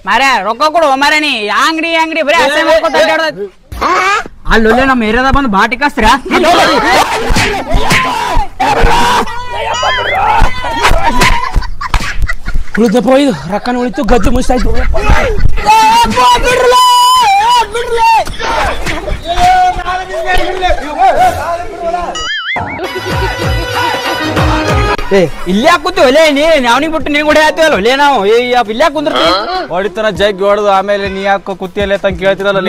ಮಾರ್ಯ ರೊಕ್ಕ ಕೊಡು ಮಾರ್ಯ ನೀ ಅಂಗಡಿ ಬರೀ ಅಸಹ್ಯ ಮಾಡ್ಕೊತ ಅಡ್ಡಾಡೋದು ಅಲ್ಲೊಲ್ಲೆ ನಮ್ಮ ಏರಿಯಾದ ಬಂದು ಬಾಟಿ ಕಸ್ತ್ರ ಉಳಿದಪ್ಪ ಇದು ರೊಕ್ಕನ ಉಳಿತು ಗದ್ದು ಮುಗಿಸಾಯ್ತು ಇಲ್ಲೇ ಕೂತೀವಿ ಒಲೆ ನೀ ಅವ್ನಿಗೆ ಬಿಟ್ಟು ನೀನ್ ಕೂಡ ಹೇಳ್ತೀವಲ್ಲ ಒಲೆ ನಾವು ಇಲ್ಲೇ ಕುಂದಿರ್ತೀವಿ ಹೊಡಿತನ ಜಗ್ಗಿ ಹೊಡೆದು ಆಮೇಲೆ ನೀ ಯಾಕೆ ಕುತ್ತಿಯಲ್ಲ ಅಂತ ಕೇಳ್ತಿರಲ್ಲ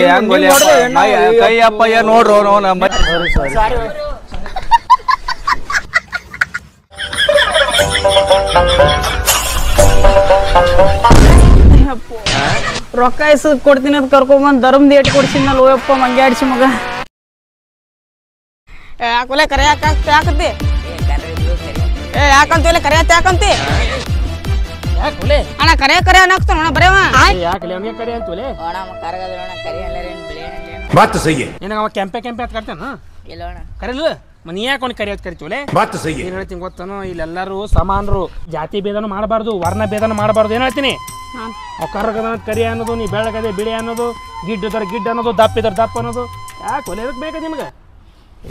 ಕೈ ಅಪ್ಪ ಏನ್ ನೋಡ್ರು ರೊಕ್ಕ ಇಸದ್ ಕೊಡ್ತೀನಿ ಅಂತ ಕರ್ಕೊಂಬಂದ್ ಧರ್ಮದ ಏಟ್ ಕೊಡ್ಸಿನಲ್ಲ ಓಯಪ್ಪ ಮಂಗೆ ಆಡ್ಸಿ ಮಗ ಯಾಕೊಲೆ ಕರೆ ಯಾಕಂತಿ ಯಾಕಂತ ಕರೆ ಯಾಕಂತಿ ಅಣ್ಣ ಕರೆ ಅನ್ನಕ್ತಾನ ಅಣ್ಣ ಬರೇವ ಯಾಕಲೆ ಅವನಿಗೆ ಕರೆ ಅಂತೋಲೆ बात सही है ನಿನಗೆ ಅವ ಕೆಂಪೆ ಅಂತ ಕರ್ತಾನ ಕರೆಲ್ಲ ನೀ ಯಾಕೆ ಅವ್ನಿಗೆ ಕರೆ ಅಂತ ಕರಿತೀವಲೆ बात सही है ಏನ್ ಹೇಳ್ತೀನಿ ಗೊತ್ತಾನು ಇಲ್ಲೆಲ್ಲರೂ ಸಮಾನರು ಜಾತಿ ಭೇದನ ಮಾಡಬಾರ್ದು ವರ್ಣ ಭೇದನ ಮಾಡಬಾರ್ದು ಏನ್ ಹೇಳ್ತೀನಿ ಕರ್ಗದ ಕರಿ ಅನ್ನೋದು ನೀ ಬೆಳಗದೆ ಬಿಳಿ ಅನ್ನೋದು ಗಿಡ್ಡದರ ಗಿಡ್ಡ ಅನ್ನೋದು ದಪ್ಪ ಇದ್ರ ದಪ್ಪ ಅನ್ನೋದು ಯಾಕೆ ಒಲೆ ಬೇಕಾದ ನಿಮ್ಗೆ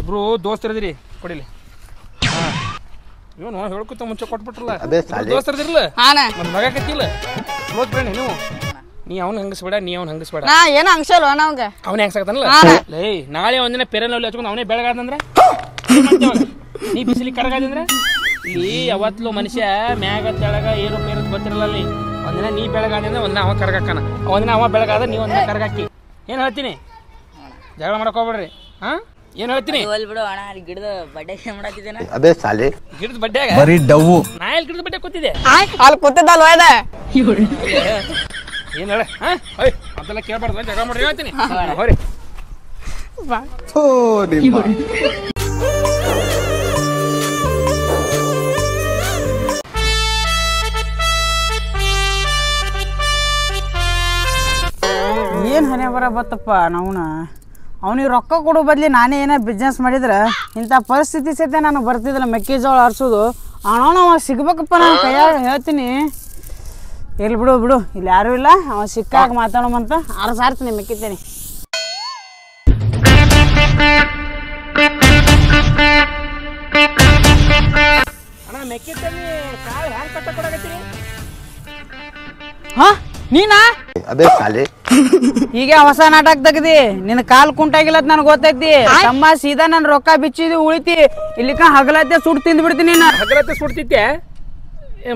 ಇಬ್ರು ದೋಸ್ತರದಿರಿ ಕೊಡಿಲಿ ಇವನು ಹೇಳ್ಕೊತ ಮುಂಚೆ ಕೊಟ್ಬಿಟ್ರಲ್ಲ ದೋಸ್ತರದಿರಲ್ಲ ನನ್ನ ಮಗ ಕತ್ತಿಲ್ಲ ಕ್ಲೋಸ್ ಫ್ರೆಂಡ್ ನೀವು ನೀ ಅವ್ನ ಹಂಗಸ್ಬೇಡ ನೀ ಅವ್ನ ಹಂಗಸ್ಬೇಡ ಏನು ಅಂಶಲ್ವ ನಾವ್ಗೆ ಅವನೇ ಹೆಂಗ್ಸಾಕತಾನಲ್ಲ ಲೇ ನಾಳೆ ಒಂದಿನ ಪೆರನಲ್ಲಿ ಹಚ್ಕೊಂಡು ಅವನೇ ಬೆಳಗಾದಂದ್ರೆ ನೀ ಬಿಸಿಲಿ ಕರಗಾದಂದ್ರೆ ಇಲ್ಲಿ ಯಾವತ್ತೂ ಮನುಷ್ಯ ಮ್ಯಾಗ ತೆಳಗ ಏರು ಮೇರು ಗೊತ್ತಿರಲ್ಲ ಅಲ್ಲಿ ಒಂದಿನ ನೀ ಬೆಳಗಾದ ಅಂದ್ರೆ ಒಂದಿನ ಅವ ಕರಗಾಕನ ಒಂದಿನ ಅವ ಬೆಳಗಾದ ನೀ ಒಂದಿನ ಕರಗಾಕಿ ಏನ್ ಹೇಳ್ತೀನಿ ಜಗಳ ಮಾಡಕ್ ಹೋಗ್ಬೇಡ್ರಿ ಹಾ ಏನ್ ಹೇಳ್ತೀನಿ ಗಿಡದ ಬಡ್ಡೆ ಮಾಡತ್ತಿದ್ದೇನೆ ಗಿಡದ ಬಡ್ಡ್ಯಾಗ ಬರೀ ಡವ್ವು ನಾ ಎಲ್ಲಿ ಗಿಡದ ಬಡ್ಡೆ ಕೂತಿದ್ದೆ ಅಲ್ಲಿ ಕೂತಿದ್ದಲ್ವ ಇದೆ ಏನ್ ಹೇಳ ಅದೆಲ್ಲ ಕೇಳ್ಬಾರ್ದು ಜಗಳ ಮಾಡ್ರಿ ಹೇಳ್ತೀನಿ ಹೋರಿ ಏನು ಹಣೆ ಬರ ಬತ್ತಪ್ಪ ನಾವ್ನ ಅವನಿಗೆ ರೊಕ್ಕ ಕೊಡೋ ಬದ್ಲಿ ನಾನೇ ಏನೋ ಬಿಸ್ನೆಸ್ ಮಾಡಿದ್ರೆ ಇಂಥ ಪರಿಸ್ಥಿತಿ ಸಹಿತ ನಾನು ಬರ್ತಿದ್ದಿಲ್ಲ ಮೆಕ್ಕೆಜೋಳ ಹರಿಸೋದು ಅವ ಸಿಗ್ಬೇಕಪ್ಪ ನಾನು ಕೈಯಾಗ ಹೇಳ್ತೀನಿ ಇರ್ಲಿ ಬಿಡು ಇಲ್ಲಿ ಯಾರೂ ಇಲ್ಲ ಅವ ಸಿಕ್ಕಾಗ ಮಾತಾಡೋಮಂತ ಸಾರ್ತೀನಿ ಮೆಕ್ಕಿತೀನಿ ಅಣ್ಣ ಮೆಕ್ಕಿತಲ್ಲಿ ಕಾಳು ಹ್ಯಾಂಗ್ ಕಟ್ಟ ಕೊಡಕತ್ತೀರಿ ಹಾ ನೀನಾ ಈಗ ಹೊಸ ನಾಟಕ ತೆಗ್ದಿ ನಿನ್ ಕಾಲ್ ಕುಂಟಾಗಿಲ್ಲ ನನಗೆ ಗೊತ್ತೈತಿ ತಮ್ಮ ಸೀದಾ ನನ್ ರೊಕ್ಕ ಬಿಚ್ಚಿದಿ ಉಳಿತಿ ಇಲ್ಲಿಕ ಹಗಲತ್ತೆ ಸುಟ್ಟು ತಿಂದ್ ಬಿಡ್ತೀನಿ ಹಗಲತ್ತೆ ಸುಡ್ತಿದ್ದೆ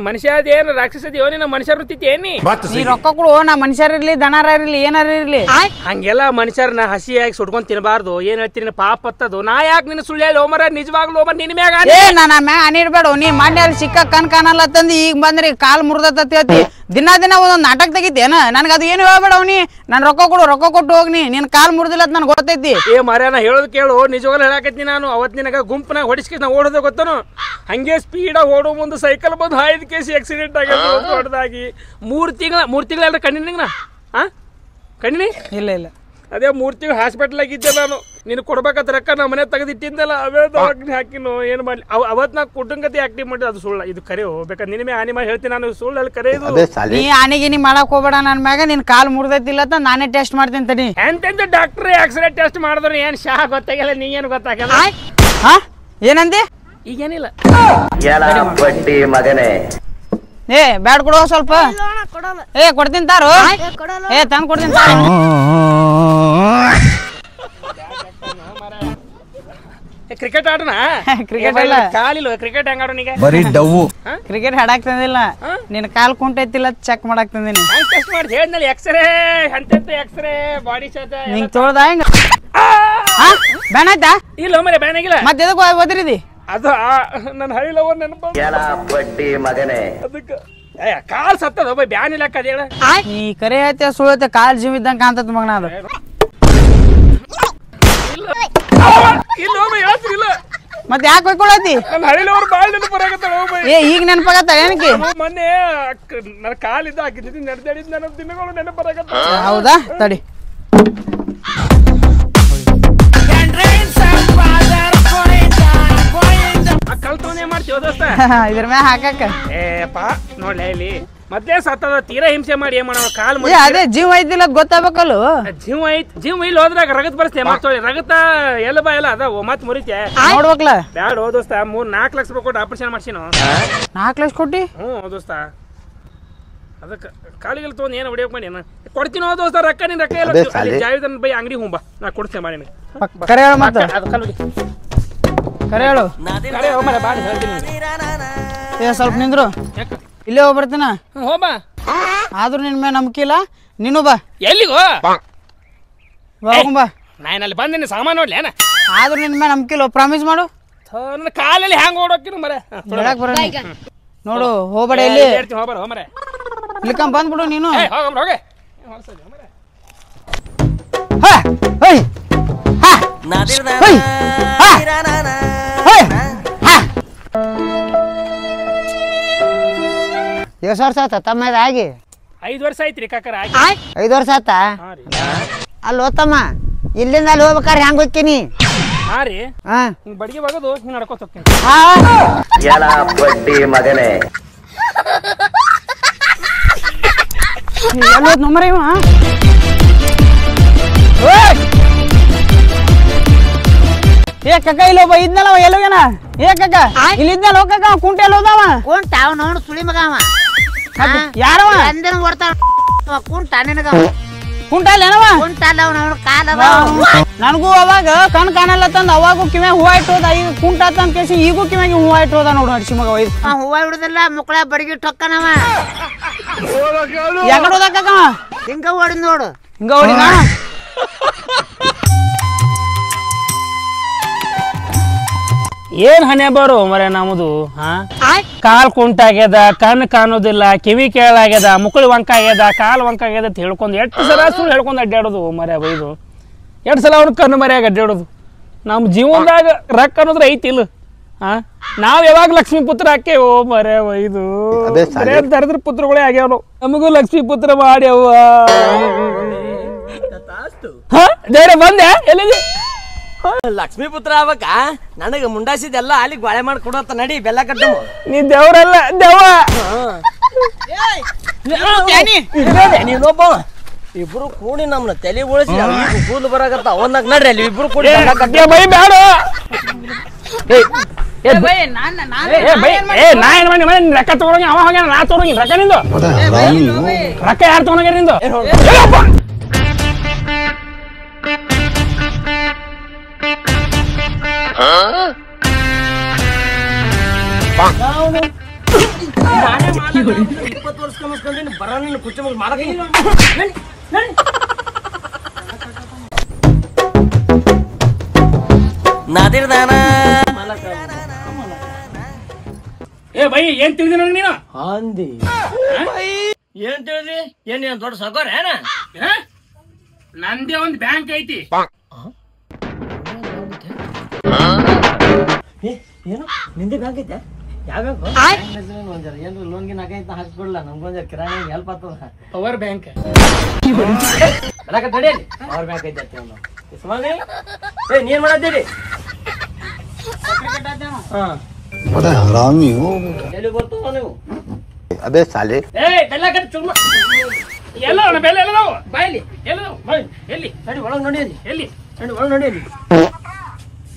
ಮನುಷ್ಯ ಅದೇನು ರಾಕ್ಷಸದಿ ನಿನ್ನ ಮನುಷ್ಯರು ಏನಿ ನೀ ರೊಕ್ಕ ಕೊಡು ನಾ ಮನುಷ್ಯರಿರ್ಲಿ ದನಾರ ಇರ್ಲಿ ಏನಾರ ಇರ್ಲಿ ಹಂಗೆಲ್ಲ ಮನುಷ್ಯರನ್ನ ಹಸಿಯಾಗಿ ಸುಡ್ಕೊಂಡ್ ತಿನ್ಬಾರ್ದು ಏನ್ ಹೇಳ್ತೀನಿ ಪಾಪ ಹತ್ತದು ನಾ ಯಾಕೆ ನಿನ್ನ ಸುಳ್ಳು ಹೇಳಿ ಹೋಮರ ನಿಜವಾಗ್ಲೂ ಹೋಮರ್ ನಿನ್ ಮ್ಯಾಗ ನನ್ನ ಮ್ಯಾಗ ಅನಿರ್ಬೇಡ ನೀ ಮಂಡ್ಯ ಸಿಕ್ಕ ಕಣ್ ಕಾಣಲ್ಲ ತಂದಿ ಈಗ ಬಂದ್ರಿ ಕಾಲ್ ಮುರ್ದತ್ತ ಹೇಳ್ತಿ ದಿನ ಒಂದೊಂದ್ ನಾಟಕ ತೆಗಿತೇನ ನನ್ಗ ಅದು ಏನು ಹೇಳ್ಬೇಡ ಅವನಿ ನನ್ ರೊಕ್ಕ ಕೊಟ್ಟು ಹೋಗ್ನಿ ನಿನ್ ಕಾಲ್ ಮುರ್ದಿಲ್ಲ ನನ್ಗೆ ಗೊತ್ತೈತಿ ಮರ್ಯಾನ ಹೇಳೋದು ಕೇಳು ನಿಜವಾಗ್ಲೂ ಹೇಳಾಕತ್ತೀನಿ ನಾನು ಅವತ್ ನಿನಗ ಗುಂಪನಾಗ ಹೊಡಿಸ್ಕಿ ನಾ ಓಡೋದ ಗೊತ್ತನು ಹಂಗೆ ಸ್ಪೀಡಾಗಿ ಓಡೋ ಮುಂದೆ ಸೈಕಲ್ ಬಂದು 5 ಕೇಸ್ ಆಕ್ಸಿಡೆಂಟ್ ಆಗ್ಯಾವ ದೊಡ್ಡದಾಗಿ 3 ತಿಂಗಳ ಕಣ್ಣಿನ ಕಣ್ಣಿನಿ ಇಲ್ಲ ಅದೇ 3 ತಿಂಗಳು ಹಾಸ್ಪಿಟಲ್ ಆಗಿದ್ದೆ ನಾನು ನಿನ್ ಕೊಡ್ಬೇಕಂತ ರೊಕ್ಕ ನಮ್ಮ ಮನೆ ತೆಗೆದಿಟ್ಟಿದ್ದಲ್ಲ ಅವೇ ದವಾಖಾನೆ ಹಾಕಿನು ಏನ್ ಮಾಡ್ಲಿ ಅವತ್ ನಾ ಕುಟುಂಬಕತೆ ಆಕ್ಟಿವ್ ಮಾಡಿದ ಅದು ಸುಳ್ಳ ಇದು ಕರೆ ಹೋಗ್ಬೇಕಾದ್ರೆ ನಿನ್ನ ಮೇಲೆ ಹಾನಿ ಮಾಡಿ ಹೇಳ್ತೀನಿ ನಾನು ಸುಳ್ಳು ಅಲ್ಲಿ ಕರೆ ಇದು ನೀ ಆನೆಗಿನಿ ಮಾಡಕ್ ಹೋಗ್ಬೇಡ ನನ್ ಮ್ಯಾಗ ನಿನ್ ಕಾಲ್ ಮುರ್ದೈತಿಲ್ಲ ಅಂತ ನಾನೇ ಟೆಸ್ಟ್ ಮಾಡ್ತೀನಿ ತಡಿ ಎಂತೆಂತ ಡಾಕ್ಟರ್ ಎಕ್ಸ್ರೇ ಟೆಸ್ಟ್ ಮಾಡಿದ್ರು ಏನ್ ಶಾ ಗೊತ್ತಾಗಲ್ಲ ನೀ ಏನು ಗೊತ್ತಾಗಲ್ಲ ಏನಂದಿ ಈಗೇನಿಲ್ಲ ಮಗನೇ ಏ ಬ್ಯಾಡ್ ಕೊಡುವ ಸ್ವಲ್ಪ ಕೊಡ್ತೀನಿ ತಾರು ತಂದ್ ಕೊಡ್ತೀನಿ ಕ್ರಿಕೆಟ್ ಆಡೋಣ ಕ್ರಿಕೆಟ್ ಅಲ್ಲ ಕಾಲಿಲ್ಲ ಕ್ರಿಕೆಟ್ ಹೆಂಗ ಆಡೋನಿಗೆ ಬರೀ ಡವ್ವು ಕ್ರಿಕೆಟ್ ಹಾಡಾಕ್ ತಂದಿಲ್ಲ ನಿನ್ ಕಾಲ್ ಕುಂಟೈತಿಲ್ಲ ಚೆಕ್ ಮಾಡಾಕ್ ತಂದಿನಿ ಟೆಸ್ಟ್ ಮಾಡಿ ಹೇಳಿದ್ನಲ್ಲಿ ಎಕ್ಸ್ರೇ ಅಂತ ಎಕ್ಸ್ರೇ ಬಾಡಿ ಶಾತ ನಿಂಗ್ ತೊಳ್ದ ಹೆಂಗ ಬ್ಯಾನ್ ಆಯ್ತಾ ಇಲ್ಲ ಮರೆ ಬ್ಯಾನ್ ಆಗಿಲ್ಲ ಮತ್ತೆ ಎದಕ್ಕೆ ಓದಿರಿದಿ ಅದು ನನ್ನ ಹಳಿಲವ ನೆನಪು ಮಗನೇ ಅದಕ್ಕೆ ಕಾಲ್ ಸತ್ತದ ಬ್ಯಾನ್ ಇಲ್ಲ ಅಕ್ಕ ಹೇಳ ನೀ ಕರೆ ಹೇಳ್ತೆ ಸುಳ್ತೆ ಕಾಲ್ ಜೀವ ಇದ್ದಂಗ ಕಾಂತತ್ ಮಗನ ಅದು ಇಲ್ಲ ಮತ್ತೆ ಯಾಕೆ ಹೊಯ್ಕೊಳತಿ ನನ್ನ ಹಳಿಲವ್ರು ಬಾಳ್ ನೆನಪು ಬರಾಕತ್ತಾಳ ಈಗ ನೆನಪಾಗತ್ತ ಏನಕ್ಕೆ ಮೊನ್ನೆ ನನ್ನ ಕಾಲಿದ್ದ ಹಾಕಿದ್ದು ನಡೆದಾಡಿದ್ ನನ್ನ ದಿನಗಳು ನೆನಪು ಬರಾಕತ್ತ ಹೌದಾ ತಡಿ ಕಲ್ತವನೇ ಮಾಡ್ತೀವ ದೋಸ್ತ ಇದ್ರ ಮ್ಯಾಗ ಹಾಕಕ್ಕ ಏ ಪಾ ನೋಡ್ಲ ಇಲ್ಲಿ ಮೊದ್ಲೇ ಸತ್ತದ ತೀರಾ ಹಿಂಸೆ ಮಾಡಿ ಏನ್ ಮಾಡೋ ಕಾಲ್ ಏ ಅದೇ ಜೀವ ಐತಿಲ್ಲ ಗೊತ್ತಾಗಬೇಕಲ್ಲ. ಜೀವ ಐತ್ ಜೀವ ಇಲ್ಲಿ ಹೋದ್ರಾಗ ರಗತ್ ಬರ್ಸ್ತೇ ಮತ್ತೆ ರಗತ ಎಲ್ಲ ಬಾ ಎಲ್ಲ ಅದ ಮತ್ ಮುರಿತೆ ನೋಡ್ಬೇಕಲ್ಲ. ಬ್ಯಾಡ ಹೋ ದೋಸ್ತ 4 ಲಕ್ಷ ರೂಪಾಯಿ ಕೊಟ್ಟು ಆಪರೇಷನ್ ಮಾಡ್ಸಿನ 4 ಲಕ್ಷ ಕೊಟ್ಟಿ. ದೋಸ್ತ ಅದಕ್ಕೆ ಕಾಲಿಗೆಲ್ಲ ತೊಗೊಂಡು ಏನು ಹೊಡಿಯೋಕೆ ಮಾಡಿ ಕೊಡ್ತೀನಿ ದೋಸ್ತ ರೊಕ್ಕ ನೀನು ರೊಕ್ಕ ಎಲ್ಲ ಜಾವಿದನ್ ಬೈ ಅಂಗಡಿ ಹೂಂಬ ನಾ ಕೊಡ್ತೇನೆ ಮಾಡಿ ಕರೆ ಹೇಳು ಮತ್ತೆ ಅದು ಕಲ್ಲು ಕರೆ ಹೇಳು. ಕರೆ ಹೋ ಮರ ಬಾಡಿ ಹೇಳ್ತೀನಿ ಏ ಸ್ವಲ್ಪ ನಿಂದ್ರು ಇಲ್ಲೇ ಹೋಗ್ಬರ್ತೀನ. ಹೋಬಾ ಆದ್ರೂ ನಿನ್ ಮೇಲೆ ನಂಬಿಕೆ ಇಲ್ಲ. ನೀನು ಬಾ. ಎಲ್ಲಿಗೋ ಬಾ ನಾನು ಅಲ್ಲಿ ಬಂದಿನಿ ಸಾಮಾನು ನೋಡ್ಲಿ ಏನ ಆದ್ರೂ ನಿನ್ ಮೇಲೆ ನಂಬಿಕೆ ಇಲ್ಲ. ಪ್ರಾಮಿಸ್ ಮಾಡು. ನನ್ನ ಕಾಲಲ್ಲಿ ಹ್ಯಾಂಗ ಓಡೋಕಿನ ಮರ ಹೇಳಕ್ ಬರ ನೋಡು. ಹೋಗ್ಬೇಡ ಇಲ್ಲಿ ಹೋಗ್ಬಾರ ಹೋ ಮರ ಇಲ್ಲಿಕಂಬ ಬಂದ್ಬಿಡು ನೀನು. ಹೋಗಮ್ರ ಹೋಗೆ ಎಷ್ಟು ವರ್ಷ ಆತ ತಮ್ಮದ ಆಗಿ? 5 ವರ್ಷ ಆಯ್ತ್ರಿ ಕಾಕರ 5 ವರ್ಷ ಆತ. ಅಲ್ಲಿ ಹೋತಮ್ಮ ಇಲ್ಲಿಂದ ಅಲ್ಲಿ ಹೋಗ್ಬೇಕಾರೆ ಹೆಂಗ್ ಹೋಗ್ತೀನಿ? ಹಾ ರೀ ಹಿಂಗ್ ಬಡಿಗೆ ಬಗದು ಹಿಂಗ್ ನಡ್ಕೋತ ಹೋಗ್ತೀನಿ. ಎಳ ಬಡ್ಡಿ ಮಗನೇ ಎಲ್ಲೋದ್ ನಮ್ಮರ ಇವ ಏ ಕಕ್ಕ ಇಲ್ಲಿ ಒಬ್ಬ ಇದ್ನಲ್ಲ ಅವ ಎಲ್ಲೋಗ್ಯಾನ? ಏ ಕಕ್ಕ ಇಲ್ಲಿ ಇದ್ನಲ್ಲ ಹೋಗ ಕಕ್ಕ ಕುಂಟೆ ಎಲ್ಲ ಹೋದವ ಕುಂಟ ಅವ ನೋಡು ಸುಳಿ ಮಗ ಅವ ಯಾರವ? ಅಂದಿನ ಬರ್ತಾವ ಕುಂಟ ನಿನಗ ಕುಂಟ ಅಲ್ಲೇನವ? ಕುಂಟ ಅಲ್ಲ ಅವ್ನ ಕಾಲ ನನಗೂ ಅವಾಗ ಕಣ್ ಕಾಣಲ್ಲ ತಂದ ಅವಾಗೂ ಕಿವ್ಯಾಗ ಹೂವ ಇಟ್ಟೋದ. ಈಗ ಕುಂಟ ಅಂತ ಕೇಸಿ ಈಗೂ ಕಿವ್ಯಾಗ ಹೂವ ಇಟ್ಟೋದ ನೋಡು ನಡ್ಸಿ ಮಗ. ಹೂವ ಹಿಡುದಿಲ್ಲ ಮುಕ್ಕಳ ಬಡಗಿ ಟೊಕ್ಕನವ ಯಾಕಡೆ ಹೋದ ಕಕ್ಕ? ಹಿಂಗ ಓಡಿ ನೋಡು ಹಿಂಗ ಹೊಡಿನ. ಏನ್ ಹಣೆ ಬರೋ ಮರ ನಮ್ಮದು ಕಾಲ್ ಕುಂಟಾಗ್ಯದ ಕಣ್ಣು ಕಾಣೋದಿಲ್ಲ ಕಿವಿ ಕೇಳಾಗ್ಯದ ಮುಕ್ಕಳಿ ವಂಕ ಆಗ್ಯದ ಕಾಲ್ ವಂಕ ಆಗ್ಯದ ಅಂತ ಹೇಳ್ಕೊಂಡು 8 ಸಲ ಸುಳ್ಳು ಹೇಳ್ಕೊಂಡು ಅಡ್ಡಾಡೋದು ಮರ್ಯ ಬೈದು 2 ಸಲ ಅವ್ನ ಕಣ್ಣು ಮರ್ಯಾಗ ಅಡ್ಡಾಡೋದು. ನಮ್ಮ ಜೀವನದಾಗ ರೊಕ್ಕ ಅನ್ನೋದ್ರ ಐತಿಲ್ಲ ನಾವ್ ಯಾವಾಗ ಲಕ್ಷ್ಮೀ ಪುತ್ರ ಹಾಕೇವೋ ಮರ್ಯ ಬೈದು ದರಿದ್ರ ಪುತ್ರಗಳೇ ಆಗ್ಯಾವ. ನಮಗೂ ಲಕ್ಷ್ಮೀ ಪುತ್ರ ಮಾಡ್ಯಾವ. ಧೈರ್ಯ ಬಂದೆ ಎಲ್ಲಿದೆ? ಲಕ್ಷ್ಮೀ ಪುತ್ರ ಆಗ್ಬೇಕ ನನಗ ಮುಂಡಾಸಿದೆಲ್ಲ ಅಲ್ಲಿ ಗೋಳೆ ಮಾಡಿ ಕೊಡತ್ತ ನಡಿ ಬೆಲ್ಲ ಕಟ್ಟು. ನೀ ದೇವ್ರಲ್ಲ ದೇವ ನೀನೊಬ್ಬ ಇಬ್ರು ಕೂಡಿ ನಮ್ನ ತಲೆ ಉಳಿಸಿ ಕೂದಲು ಬರಾಕತ್ತ ಅವನ್ನಾಗ ನಡ್ರಿ ಅಲ್ಲಿ ಇಬ್ರು ಕೂಡಿ ಬೈ ಬೇಡ. ನಾ ಏನ್ ಮಾಡಿ ರೊಕ್ಕ ತಗೊಂಡಿ ಅವ ಹೋಗ್ಯಾನ ನಾ ತಗೊಂಡಿ ರೊಕ್ಕ ನಿಂದು ರೊಕ್ಕ ಯಾರು ತಗೊಂಡ್ಯಾರ ನಿಂದು? ಏ ಬೈ ಏನ್ ತಿಳಿದಿ ನನಗೆ ನೀನು? ಅಂದಿ ಏನ್ ತಿಳಿದಿ? ಏನ್ ದೊಡ್ಡ ಸಗೋರ ಏನ? ನಂದೇ ಒಂದ್ ಬ್ಯಾಂಕ್ ಐತಿ. ಏನು ನಿಂದೆ ಬ್ಯಾಂಕ್ ಐತೆ? ಯಾವ ಬ್ಯಾಂಕ್? ಲೋನ್ ಗಿನ್ ಹಾಕೈತ ಹಾಕ್ಬಿಡ್ಲ ನಮ್ಗೊಂದ್ ಕಿರಾಣಿ ಹೆಲ್ಪ್ ಆಗ್ತದ. ಪವರ್ ಬ್ಯಾಂಕ್ ಪವರ್ ಬ್ಯಾಂಕ್ ಐತೆ ನೀನ್ ಮಾಡತ್ತೀರಿ? ಎಲ್ಲಿ ಬರ್ತಾವ ನೀವು? ಅಬೇ ಸಾಲೆ ಬೆಲ್ಲ ಕಟ್ಟಿ ಚುಮ್ಮ ಎಲ್ಲ ಬೆಲೆ ಎಲ್ಲ ನಾವು ಬಾಯಲ್ಲಿ ಎಲ್ಲ ಎಲ್ಲಿ ನಡಿ ಒಳಗ್ ನೋಡಿ ಎಲ್ಲಿ ನಡಿ ಒಳಗ್ ನೋಡಿ ಅಲ್ಲಿ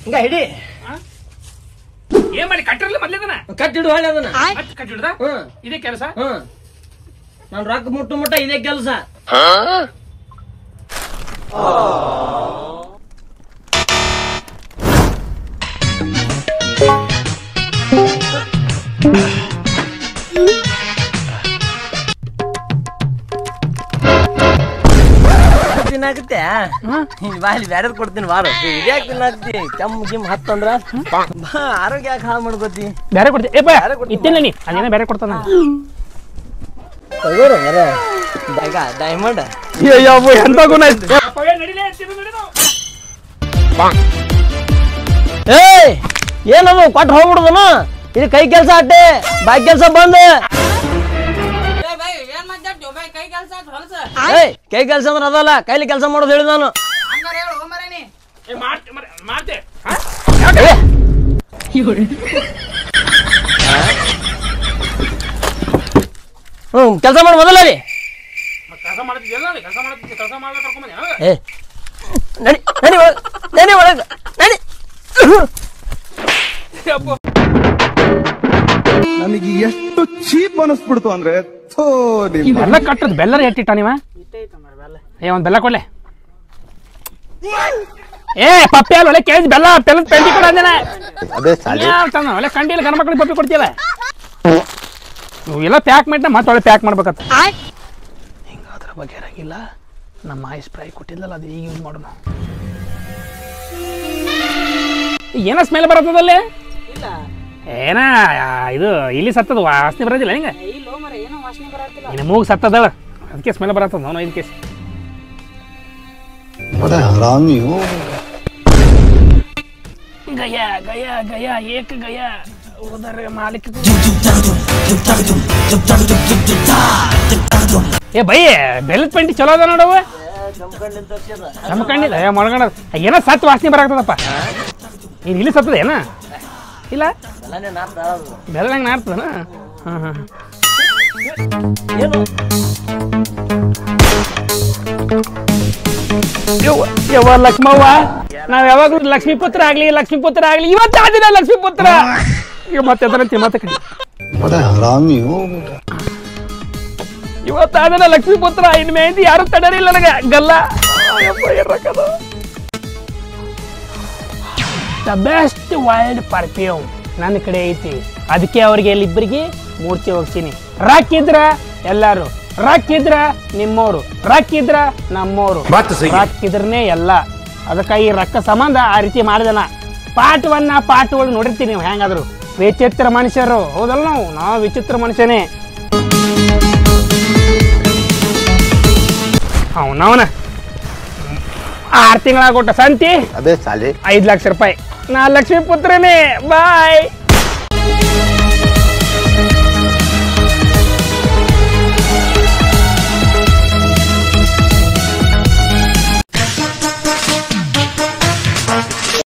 ಹಿಂಗ ಹಿಡಿ ಏನ್ ಮಾಡಿ ಕಟ್ಟಿರ್ಲಿ ಮೊದ್ಲೇದನ ಕಟ್ಟಿಡು ಹೊಳೆ ಅದನ್ನ ಕಟ್ಟಿಡ್ದ ಇದೇ ಕೆಲಸ. ನಾನ್ ರೊಕ್ಕ ಮುಟ್ಟ ಇದೇ ಕೆಲಸ. ತಿನ್ನಾಕತ್ತೆ ಬಾಲಿ ಬ್ಯಾರೇದ್ ಕೊಡ್ತೀನಿ ಬಾರು ಇದ್ಯಾಕೆ ತಿನ್ನಾಕತಿ ಕೆಮ್ಮ ಗಿಮ್ ಹತ್ತಂದ್ರ ಆರೋಗ್ಯ ಯಾಕೆ ಹಾಳು ಮಾಡ್ಕೋತಿ? ಬೇರೆ ಕೊಡ್ತೀನಿ ಇತ್ತಿಲ್ಲ ನೀ ಅದೇನ ಬೇರೆ ಕೊಡ್ತಾನ ತಗೋರ ಮರ ಡೈಮಂಡ್ ಎಂತ ಗುಣ ಏಯ್ ಏನದು ಕೊಟ್ಟು ಹೋಗ್ಬಿಡುದನು ಇದು ಕೈ ಕೆಲಸ ಅಟ್ಟೆ ಬಾಯಿ ಕೆಲಸ ಬಂದ. ಏಯ್ ಕೈ ಕೆಲಸ ಅಂದ್ರೆ ಅದಲ್ಲ ಕೈಲಿ ಕೆಲಸ ಮಾಡೋದು ಹೇಳಿ ನಾನು. ಮಾಡ್ತೆ ಕೆಲಸ ಮಾಡಿ ಮೊದಲ ರೀ ಕೆಲಸ ಮಾಡ್ತಿದ್ಯಲ್ಲ ಕೆಲಸ ಮಾಡ್ಲಾ ಕರ್ಕೊಂಬಂದೆ ಏ ನಡಿ ನಡಿ ಒಳಗೆ ನಡಿ ಒಳಗೆ ನಡಿ ನನಗೆ ಎಷ್ಟು ಚೀಪ್ ಅನಿಸ್ಬಿಡ್ತು ಅಂದ್ರೆ ಬೆಲ್ಲ ಕಟ್ಟದ್ ಬೆಲ್ಲರ ಎಟ್ಟಿಟ್ಟ ನೀವ ಏ ಒಂದ್ ಬೆಲ್ಲ ಕೊಡ್ಲೆ ಏ ಪಪ್ಪಿ ಅಲ್ಲ ಒಳ್ಳೆ ಕೇಳಿದ್ ಬೆಲ್ಲ ಬೆಲ್ಲದ ಪೆಂಟಿ ಕೊಡ ಅಂದೇನ ಅದೇ ಸಾಲಿ ಒಳ್ಳೆ ಕಂಡಿಲ್ಲ ಗಂಡ ಮಕ್ಳಿಗೆ ಪಪ್ಪಿ ಕೊಡ್ತೀಯಲ್ಲ ಎಲ್ಲ ಪ್ಯಾಕ್ ಮಾಡಿನ ಮತ್ತೆ ಒಳ್ಳೆ ಪ್ಯಾಕ್ ಮಾಡ್ಬೇಕತ್ತ ಹಿಂಗಾದ್ರ ಬಗೆಹರಾಗಿಲ್ಲ ನಮ್ಮ ಐಸ್ ಸ್ಪ್ರೈ ಕೊಟ್ಟಿದ್ದಲ್ಲ ಅದು ಈಗ ಯೂಸ್ ಮಾಡೋಣ ಏನೋ ಸ್ಮೆಲ್ ಬರ್ತದಲ್ಲಿ ಏನ ಇದು ಇಲ್ಲಿ ಸತ್ತದ ವಾಸನೆ ಬರೋದಿಲ್ಲ ಹಿಂಗ ಇನ್ನು ಮೂಗ್ ಸತ್ತದಳ ಅದಕ್ಕೆ ಸ್ಮೆಲ್ ಬರತ್ತದ ನಾನು ಇದಕ್ಕೆ ಗಯ ಗಯ ಗಯ ಏಕ ಗಯ ಉದರ ಮಾಲಿಕ ಏ ಬೈ ಬೆಲ್ಲದ ಪಂಡಿ ಚಲೋ ಅದ ನೋಡವ ಚಮಕಂಡಿಲ್ಲ ಮೊಳಗಣ ಏನೋ ಸತ್ ವಾಸನೆ ಬರಾಕತ್ತದಪ್ಪ ನೀನು ಇಲ್ಲಿ ಸತ್ತದ ಏನ ಇಲ್ಲ ಬೆಲ್ಲ ಹೆಂಗೆ ನಾಡ್ತದನ ಹಾಂ ಹಾಂ ಯವ್ವ ಲಕ್ಷ್ಮವ್ವ ನಾವ್ ಯಾವಾಗ್ಲೂ ಲಕ್ಷ್ಮೀ ಪುತ್ರ ಆಗ್ಲಿ ಇವತ್ತು ಆದಿನ ಲಕ್ಷ್ಮೀ ಪುತ್ರ ಈಗ ಮತ್ತೆ ಮತ್ತೆ ಕಡಿ ಇವತ್ತು ಆದಿನ ಲಕ್ಷ್ಮೀ ಪುತ್ರ ಇನ್ ಮೆಹಂದಿ ಯಾರು ತಡರಿಲ್ಲ ನನಗ ಗಲ್ಲ ದ ಬೆಸ್ಟ್ ವೈಲ್ಡ್ ಪರ್ಫ್ಯೂಮ್ ನನ್ನ ಕಡೆ ಐತಿ ಅದಕ್ಕೆ ಅವ್ರಿಗೆ ಇಬ್ಬರಿಗೆ ಮೂರ್ಛೆ ಹೋಗ್ತೀನಿ ರಾಕಿದ್ರ ಎಲ್ಲಾರು ರಾಕಿದ್ರ ನಿಮ್ಮೋರು ರಾಕಿದ್ರ ನಮ್ಮೋರು ರಾಕಿದ್ರನೇ ಎಲ್ಲ ಅದಕ್ಕೆ ಈ ರೊಕ್ಕ ಸಂಬಂಧ ಆ ರೀತಿ ಮಾಡಿದನ ಪಾರ್ಟ್ 1 ಪಾರ್ಟ್ 2 ನೋಡಿರ್ತೀನಿ ನೀವು ಹೆಂಗಾದ್ರು ವಿಚಿತ್ರ ಮನುಷ್ಯರು ಹೌದಲ್ಲ ನಾವು ವಿಚಿತ್ರ ಮನುಷ್ಯನೇ ಅವನವನ 6 ತಿಂಗಳಾಗ ಕೊಟ್ಟ ಸಂತಿ ಅದೇ ಸಾಲಿ 5 ಲಕ್ಷ ರೂಪಾಯಿ ನಾ ಲಕ್ಷ್ಮೀ ಪುತ್ರನೇ ಬಾಯ್